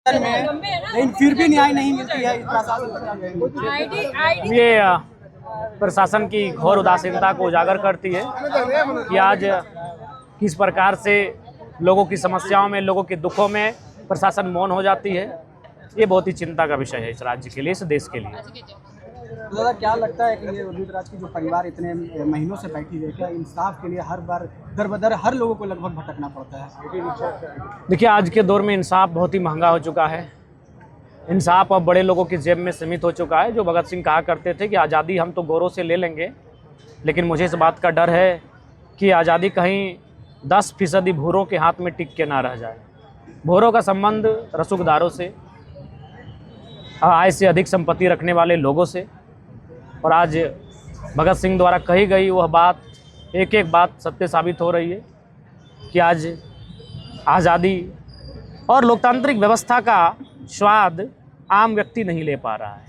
लेकिन फिर भी न्याय नहीं मिलती है प्रशासन। ये प्रशासन की घोर उदासीनता को उजागर करती है कि आज किस प्रकार से लोगों की समस्याओं में, लोगों के दुखों में प्रशासन मौन हो जाती है। ये बहुत ही चिंता का विषय है इस राज्य के लिए, इस देश के लिए। तो दादा क्या लगता है कि ये उदित राज की जो परिवार इतने महीनों से बैठी है, क्या इंसाफ के लिए हर बार दर बदर हर लोगों को लगभग भटकना पड़ता है? देखिए, आज के दौर में इंसाफ बहुत ही महंगा हो चुका है। इंसाफ अब बड़े लोगों की जेब में सीमित हो चुका है। जो भगत सिंह कहा करते थे कि आज़ादी हम तो गौरव से ले लेंगे, लेकिन मुझे इस बात का डर है कि आज़ादी कहीं 10% भूरों के हाथ में टिक के ना रह जाए। भूरों का संबंध रसूखदारों से, आय से अधिक संपत्ति रखने वाले लोगों से, और आज भगत सिंह द्वारा कही गई वह बात, एक एक बात सत्य साबित हो रही है कि आज आज़ादी और लोकतांत्रिक व्यवस्था का स्वाद आम व्यक्ति नहीं ले पा रहा है।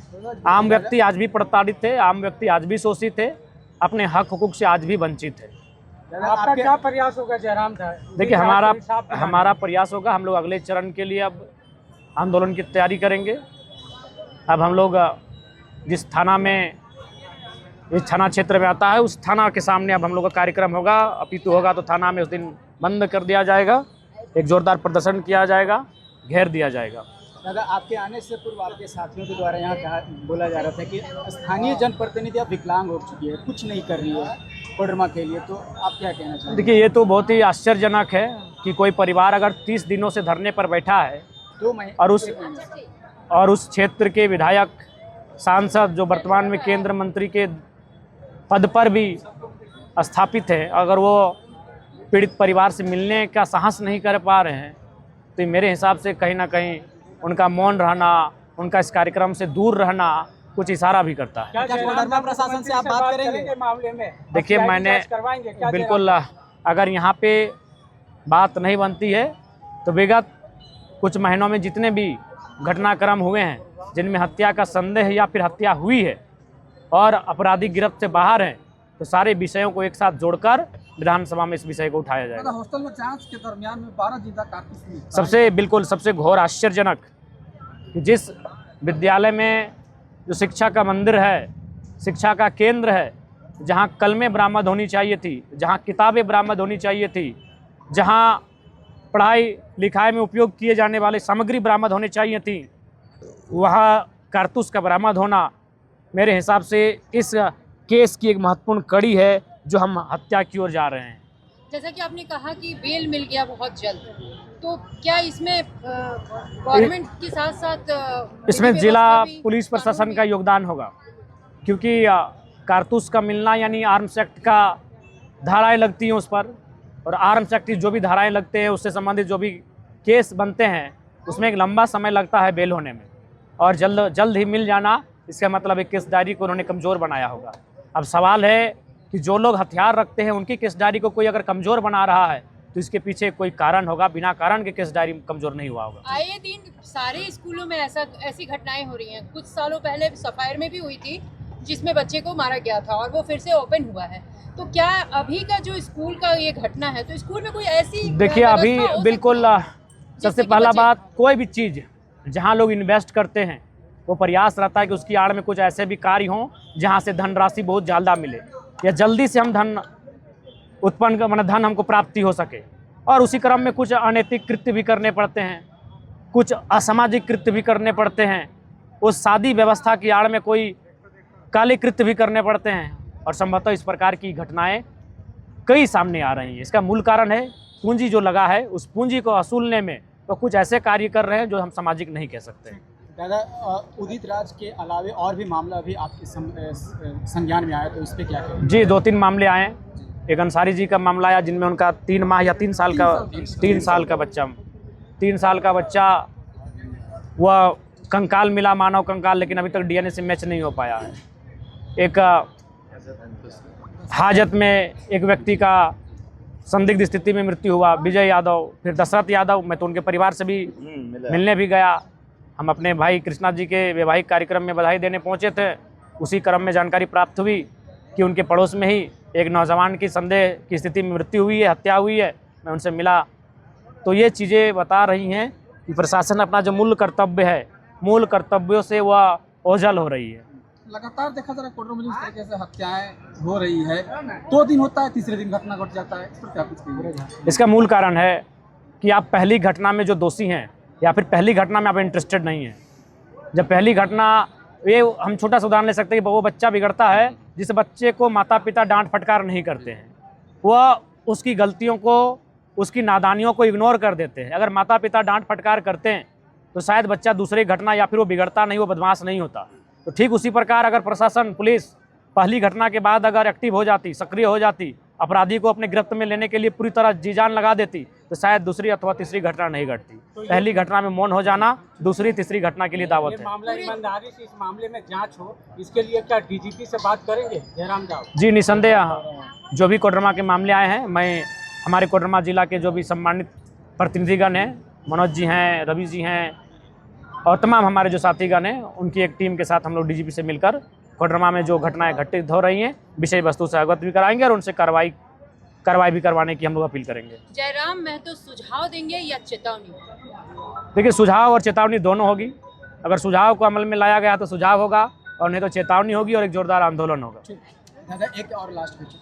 आम व्यक्ति आज भी प्रताड़ित है, आम व्यक्ति आज भी शोषित है, अपने हक हुकूक से आज भी वंचित है। आपका क्या प्रयास होगा जयराम था? देखिए, हमारा प्रयास होगा, हम लोग अगले चरण के लिए अब आंदोलन की तैयारी करेंगे। अब हम लोग जिस थाना में, इस थाना क्षेत्र में आता है, उस थाना के सामने अब हम लोग का कार्यक्रम होगा। अपितु होगा तो थाना में उस दिन बंद कर दिया जाएगा, एक जोरदार प्रदर्शन किया जाएगा, घेर दिया जाएगा। दादा, आपके आने से पूर्व आपके साथियों के द्वारा यहाँ बोला जा रहा था कि स्थानीय जनप्रतिनिधि अब विकलांग हो चुकी है, कुछ नहीं कर रही है कोडरमा के लिए, तो आप क्या कहना चाहते हैं? देखिए, ये तो बहुत ही आश्चर्यजनक है कि कोई परिवार अगर 30 दिनों से धरने पर बैठा है और उस क्षेत्र के विधायक, सांसद जो वर्तमान में केंद्र मंत्री के पद पर भी स्थापित है, अगर वो पीड़ित परिवार से मिलने का साहस नहीं कर पा रहे हैं, तो मेरे हिसाब से कहीं ना कहीं उनका मौन रहना, उनका इस कार्यक्रम से दूर रहना कुछ इशारा भी करता है। क्या कोडरमा प्रशासन से आप बात करेंगे मामले में? देखिए, मैंने बिल्कुल, अगर यहाँ पे बात नहीं बनती है तो विगत कुछ महीनों में जितने भी घटनाक्रम हुए हैं, जिनमें हत्या का संदेह या फिर हत्या हुई है और अपराधी गिरफ्त से बाहर हैं, तो सारे विषयों को एक साथ जोड़कर विधानसभा में इस विषय को उठाया जाएगा। हॉस्टल में जांच के दरमियान में 12 जिंदा कारतूस मिले। सबसे घोर आश्चर्यजनक कि जिस विद्यालय में जो शिक्षा का मंदिर है, शिक्षा का केंद्र है, जहाँ कलमें बरामद होनी चाहिए थी, जहाँ किताबें बरामद होनी चाहिए थी, जहाँ पढ़ाई लिखाई में उपयोग किए जाने वाले सामग्री बरामद होनी चाहिए थी, वहाँ कारतूस का बरामद होना मेरे हिसाब से इस केस की एक महत्वपूर्ण कड़ी है जो हम हत्या की ओर जा रहे हैं। जैसा कि आपने कहा कि बेल मिल गया बहुत जल्द, तो क्या इसमें गवर्नमेंट के साथ साथ इसमें जिला पुलिस प्रशासन का योगदान होगा? क्योंकि कारतूस का मिलना यानी आर्म्स एक्ट का धाराएं लगती हैं उस पर, और आर्म्स एक्ट की जो भी धाराएं लगते हैं उससे संबंधित जो भी केस बनते हैं उसमें एक लंबा समय लगता है बेल होने में, और जल्द ही मिल जाना इसका मतलब एक केस डायरी को उन्होंने कमज़ोर बनाया होगा। अब सवाल है कि जो लोग हथियार रखते हैं उनकी केस डायरी को कोई अगर कमज़ोर बना रहा है तो इसके पीछे कोई कारण होगा, बिना कारण के केस डायरी कमज़ोर नहीं हुआ होगा। आए दिन सारे स्कूलों में ऐसी घटनाएं हो रही हैं। कुछ सालों पहले सफायर में भी हुई थी जिसमें बच्चे को मारा गया था और वो फिर से ओपन हुआ है। तो क्या अभी का जो स्कूल का ये घटना है, तो स्कूल में कोई ऐसी, देखिए अभी बिल्कुल सबसे पहला बात, कोई भी चीज़ जहाँ लोग इन्वेस्ट करते हैं वो प्रयास रहता है कि उसकी आड़ में कुछ ऐसे भी कार्य हों जहाँ से धनराशि बहुत ज़्यादा मिले, या जल्दी से हम धन उत्पन्न, मतलब धन हमको प्राप्ति हो सके, और उसी क्रम में कुछ अनैतिक कृत्य भी करने पड़ते हैं, कुछ असामाजिक कृत्य भी करने पड़ते हैं, उस शादी व्यवस्था की आड़ में कोई काले कृत्य भी करने पड़ते हैं, और संभवतः इस प्रकार की घटनाएं कई सामने आ रही हैं। इसका मूल कारण है पूंजी जो लगा है, उस पूंजी को वसूलने में तो कुछ ऐसे कार्य कर रहे हैं जो हम सामाजिक नहीं कह सकते। दादा, उदित राज के अलावे और भी मामला अभी आपके संज्ञान में आया, तो इस पर क्या कहें? जी, 2-3 मामले आए। एक अंसारी जी का मामला आया जिनमें उनका 3 माह या 3 साल का बच्चा वह कंकाल मिला, मानव कंकाल, लेकिन अभी तक डीएनए से मैच नहीं हो पाया है। एक हाजत में एक व्यक्ति का संदिग्ध स्थिति में मृत्यु हुआ, विजय यादव, फिर दशरथ यादव। मैं तो उनके परिवार से भी मिलने भी गया। हम अपने भाई कृष्णा जी के वैवाहिक कार्यक्रम में बधाई देने पहुंचे थे। उसी क्रम में जानकारी प्राप्त हुई कि उनके पड़ोस में ही एक नौजवान की संदेह की स्थिति में मृत्यु हुई है, हत्या हुई है। मैं उनसे मिला तो ये चीज़ें बता रही हैं कि प्रशासन अपना जो मूल कर्तव्य है, मूल कर्तव्यों से वह ओझल हो रही है। लगातार देखा जा रहा है कोडरमा में जिस तरीके से हत्याएं हो रही है, 2 दिन होता है, तीसरे दिन घटना घट जाता है, इस पर क्या कुछ कहिए? इसका मूल कारण है कि आप पहली घटना में जो दोषी हैं या फिर पहली घटना में आप इंटरेस्टेड नहीं हैं। जब पहली घटना, ये हम छोटा सा उदाहरण ले सकते हैं कि वो बच्चा बिगड़ता है जिस बच्चे को माता पिता डांट फटकार नहीं करते हैं, वह उसकी गलतियों को, उसकी नादानियों को इग्नोर कर देते हैं। अगर माता पिता डांट फटकार करते हैं तो शायद बच्चा दूसरी घटना या फिर वो बिगड़ता नहीं, वो बदमाश नहीं होता। तो ठीक उसी प्रकार अगर प्रशासन, पुलिस पहली घटना के बाद अगर एक्टिव हो जाती, सक्रिय हो जाती, अपराधी को अपने गिरफ्त में लेने के लिए पूरी तरह जी जान लगा देती, तो शायद दूसरी अथवा तीसरी घटना नहीं घटती। पहली घटना में मौन हो जाना दूसरी तीसरी घटना के लिए दावत है। मामला ईमानदारी से इस मामले में जांच हो, इसके लिए क्या डीजीपी से बात करेंगे जयराम राव? जी निसंदेह, जो भी कोडरमा के मामले आए हैं, मैं हमारे कोडरमा जिला के जो भी सम्मानित प्रतिनिधिगण हैं, मनोज जी हैं, रवि जी हैं और तमाम हमारे जो साथीगण हैं, उनकी एक टीम के साथ हम लोग डीजीपी से मिलकर कोडरमा में जो घटनाएं घटित हो रही हैं विषय वस्तु से अवगत भी कराएंगे और उनसे कार्रवाई भी करवाने की हम लोग अपील करेंगे। जयराम महतो सुझाव देंगे या चेतावनी? देखिए, सुझाव और चेतावनी दोनों होगी। अगर सुझाव को अमल में लाया गया तो सुझाव होगा और नहीं तो चेतावनी होगी और एक जोरदार आंदोलन होगा। दादा एक और लास्ट क्वेश्चन,